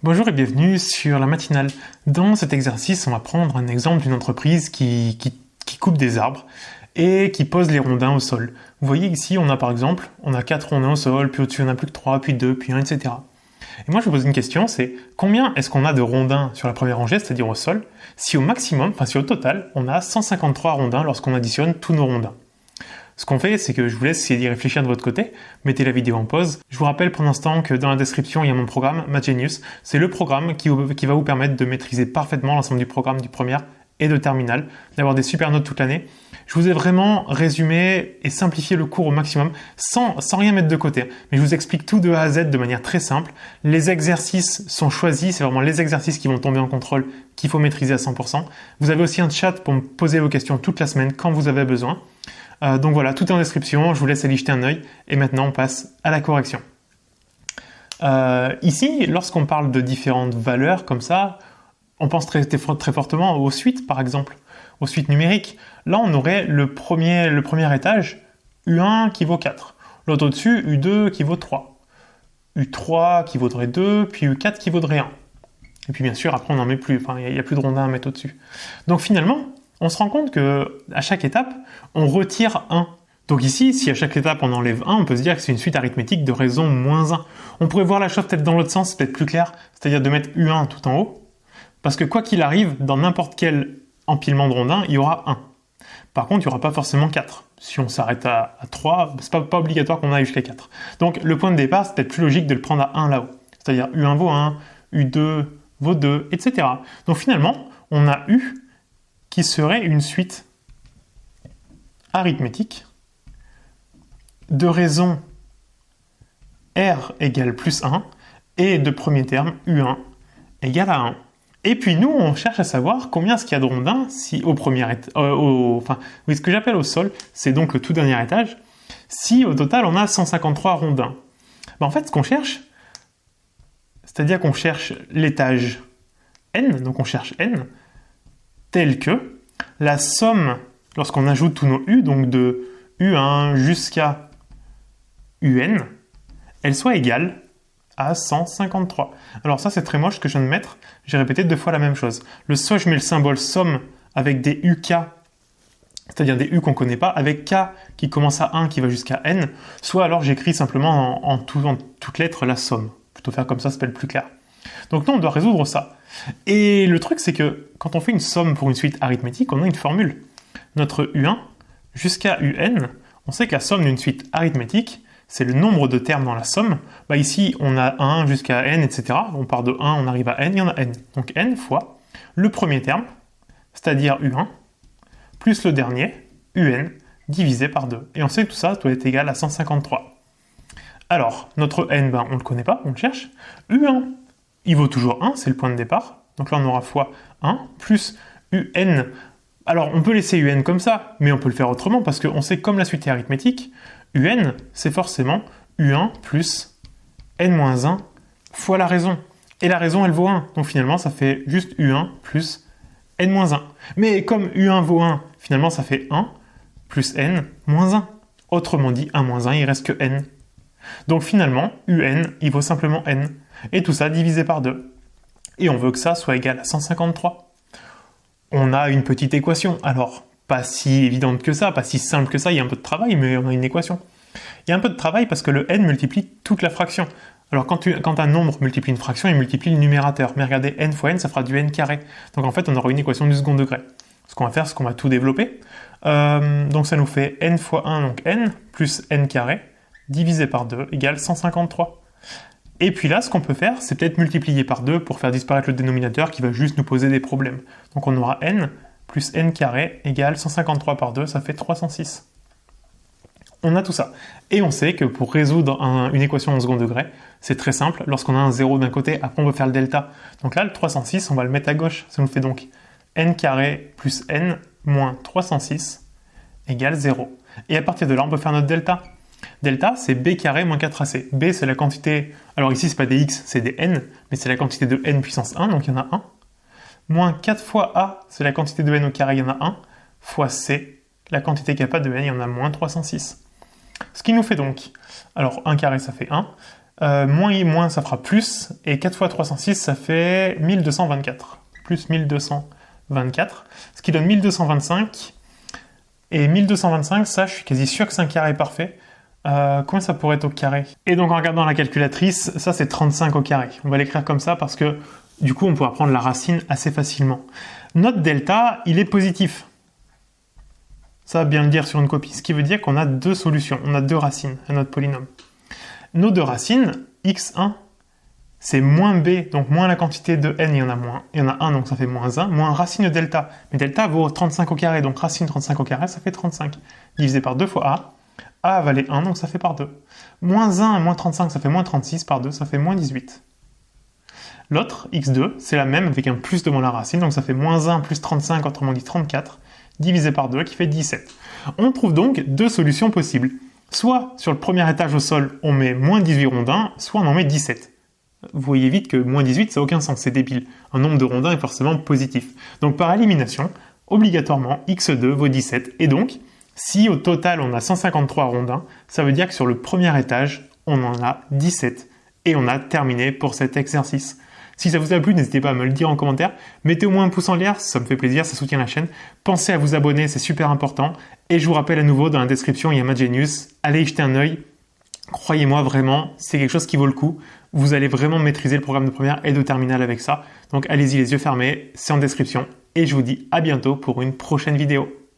Bonjour et bienvenue sur la matinale. Dans cet exercice, on va prendre un exemple d'une entreprise qui coupe des arbres et qui pose les rondins au sol. Vous voyez ici, on a 4 rondins au sol, puis au-dessus on a plus que 3, puis 2, puis 1, etc. Et moi je vous pose une question, c'est combien est-ce qu'on a de rondins sur la première rangée, c'est-à-dire au sol, si au total, on a 153 rondins lorsqu'on additionne tous nos rondins. Ce qu'on fait, c'est que je vous laisse essayer d'y réfléchir de votre côté, mettez la vidéo en pause. Je vous rappelle pour l'instant que dans la description, il y a mon programme MathGenius. C'est le programme qui va vous permettre de maîtriser parfaitement l'ensemble du programme du première et de terminale, d'avoir des super notes toute l'année. Je vous ai vraiment résumé et simplifié le cours au maximum, sans rien mettre de côté. Mais je vous explique tout de A à Z de manière très simple. Les exercices sont choisis, c'est vraiment les exercices qui vont tomber en contrôle qu'il faut maîtriser à 100%. Vous avez aussi un chat pour me poser vos questions toute la semaine quand vous avez besoin. Donc voilà, tout est en description, je vous laisse aller y jeter un œil et maintenant on passe à la correction. Ici, lorsqu'on parle de différentes valeurs comme ça, on pense très fortement aux suites par exemple, aux suites numériques. Là on aurait le premier étage, U1 qui vaut 4, l'autre au-dessus, U2 qui vaut 3, U3 qui vaudrait 2, puis U4 qui vaudrait 1. Et puis bien sûr après on n'en met plus, il n'y a plus de rondins à mettre au-dessus. Donc finalement, on se rend compte qu'à chaque étape, on retire 1. Donc ici, si à chaque étape on enlève 1, on peut se dire que c'est une suite arithmétique de raison moins 1. On pourrait voir la chose peut-être dans l'autre sens, c'est peut-être plus clair, c'est-à-dire de mettre U1 tout en haut, parce que quoi qu'il arrive, dans n'importe quel empilement de rondins, il y aura 1. Par contre, il n'y aura pas forcément 4. Si on s'arrête à 3, c'est pas obligatoire qu'on aille jusqu'à 4. Donc le point de départ, c'est peut-être plus logique de le prendre à 1 là-haut. C'est-à-dire U1 vaut 1, U2 vaut 2, etc. Donc finalement, on a U qui serait une suite arithmétique de raison R égale plus 1 et de premier terme U1 égale à 1. Et puis nous, on cherche à savoir combien est-ce qu'il y a de rondins si ce que j'appelle au sol, c'est donc le tout dernier étage, si au total on a 153 rondins. En fait, ce qu'on cherche, c'est-à-dire qu'on cherche l'étage n, donc on cherche n, tel que la somme, lorsqu'on ajoute tous nos U, donc de U1 jusqu'à UN, elle soit égale à 153. Alors ça c'est très moche ce que je viens de mettre, j'ai répété 2 fois la même chose. Soit je mets le symbole somme avec des UK, c'est-à-dire des U qu'on ne connaît pas, avec K qui commence à 1 qui va jusqu'à N, soit alors j'écris simplement en toutes lettres la somme. Plutôt faire comme ça peut être plus clair. Donc nous on doit résoudre ça. Et le truc c'est que quand on fait une somme pour une suite arithmétique, on a une formule. Notre U1 jusqu'à UN, on sait que la somme d'une suite arithmétique, c'est le nombre de termes dans la somme. Ici on a 1 jusqu'à N, etc. On part de 1, on arrive à N, il y en a N. Donc N fois le premier terme, c'est-à-dire U1, plus le dernier, UN, divisé par 2. Et on sait que tout ça doit être égal à 153. Alors, notre N, on ne le connaît pas, on le cherche. U1, il vaut toujours 1, c'est le point de départ. Donc là, on aura fois 1, plus UN. Alors, on peut laisser UN comme ça, mais on peut le faire autrement, parce qu'on sait que comme la suite est arithmétique, UN, c'est forcément U1 plus N-1 fois la raison. Et la raison, elle vaut 1. Donc finalement, ça fait juste U1 plus N-1. Mais comme U1 vaut 1, finalement, ça fait 1 plus N-1. Autrement dit, 1-1, il reste que N. Donc finalement, UN, il vaut simplement N. Et tout ça divisé par 2. Et on veut que ça soit égal à 153. On a une petite équation. Alors, pas si évidente que ça, pas si simple que ça, il y a un peu de travail, mais on a une équation. Il y a un peu de travail parce que le n multiplie toute la fraction. Alors quand un nombre multiplie une fraction, il multiplie le numérateur. Mais regardez, n fois n, ça fera du n carré. Donc en fait, on aura une équation du second degré. Ce qu'on va faire, c'est qu'on va tout développer. Donc ça nous fait n fois 1, donc n, plus n carré, divisé par 2, égale 153. Et puis là, ce qu'on peut faire, c'est peut-être multiplier par 2 pour faire disparaître le dénominateur qui va juste nous poser des problèmes. Donc on aura n plus n carré égale 153 par 2, ça fait 306. On a tout ça. Et on sait que pour résoudre une équation en second degré, c'est très simple. Lorsqu'on a un 0 d'un côté, après on peut faire le delta. Donc là, le 306, on va le mettre à gauche. Ça nous fait donc n carré plus n moins 306 égale 0. Et à partir de là, on peut faire notre delta. Delta, c'est b carré moins 4ac. B, c'est la quantité... Alors ici, c'est pas des x, c'est des n, mais c'est la quantité de n puissance 1, donc il y en a 1. Moins 4 fois a, c'est la quantité de n au carré, il y en a 1. Fois c, la quantité qu'il n'y a pas de n, il y en a moins 306. Ce qui nous fait donc... Alors, 1 carré, ça fait 1. Moins et moins, ça fera plus. Et 4 fois 306, ça fait 1224. Plus 1224. Ce qui donne 1225. Et 1225, ça, je suis quasi sûr que c'est un carré parfait. Combien ça pourrait être au carré? Et donc, en regardant la calculatrice, ça, c'est 35 au carré. On va l'écrire comme ça parce que, du coup, on pourra prendre la racine assez facilement. Notre delta, il est positif. Ça va bien le dire sur une copie. Ce qui veut dire qu'on a deux solutions. On a deux racines à notre polynôme. Nos deux racines, x1, c'est moins b, donc moins la quantité de n, il y en a moins. Il y en a 1, donc ça fait moins 1, moins racine de delta. Mais delta vaut 35 au carré, donc racine 35 au carré, ça fait 35. Divisé par 2 fois a valait 1, donc ça fait par 2. Moins 1 et moins 35, ça fait moins 36, par 2, ça fait moins 18. L'autre, x2, c'est la même avec un plus devant la racine, donc ça fait moins 1 plus 35, autrement dit 34, divisé par 2, qui fait 17. On trouve donc deux solutions possibles. Soit sur le premier étage au sol, on met moins 18 rondins, soit on en met 17. Vous voyez vite que moins 18, ça n'a aucun sens, c'est débile. Un nombre de rondins est forcément positif. Donc par élimination, obligatoirement, x2 vaut 17. Et donc, si au total on a 153 rondins, ça veut dire que sur le premier étage, on en a 17. Et on a terminé pour cet exercice. Si ça vous a plu, n'hésitez pas à me le dire en commentaire. Mettez au moins un pouce en l'air, ça me fait plaisir, ça soutient la chaîne. Pensez à vous abonner, c'est super important. Et je vous rappelle à nouveau, dans la description, il y a Mathgenius. Allez y jeter un œil. Croyez-moi, vraiment, c'est quelque chose qui vaut le coup. Vous allez vraiment maîtriser le programme de première et de terminale avec ça. Donc allez-y les yeux fermés, c'est en description. Et je vous dis à bientôt pour une prochaine vidéo.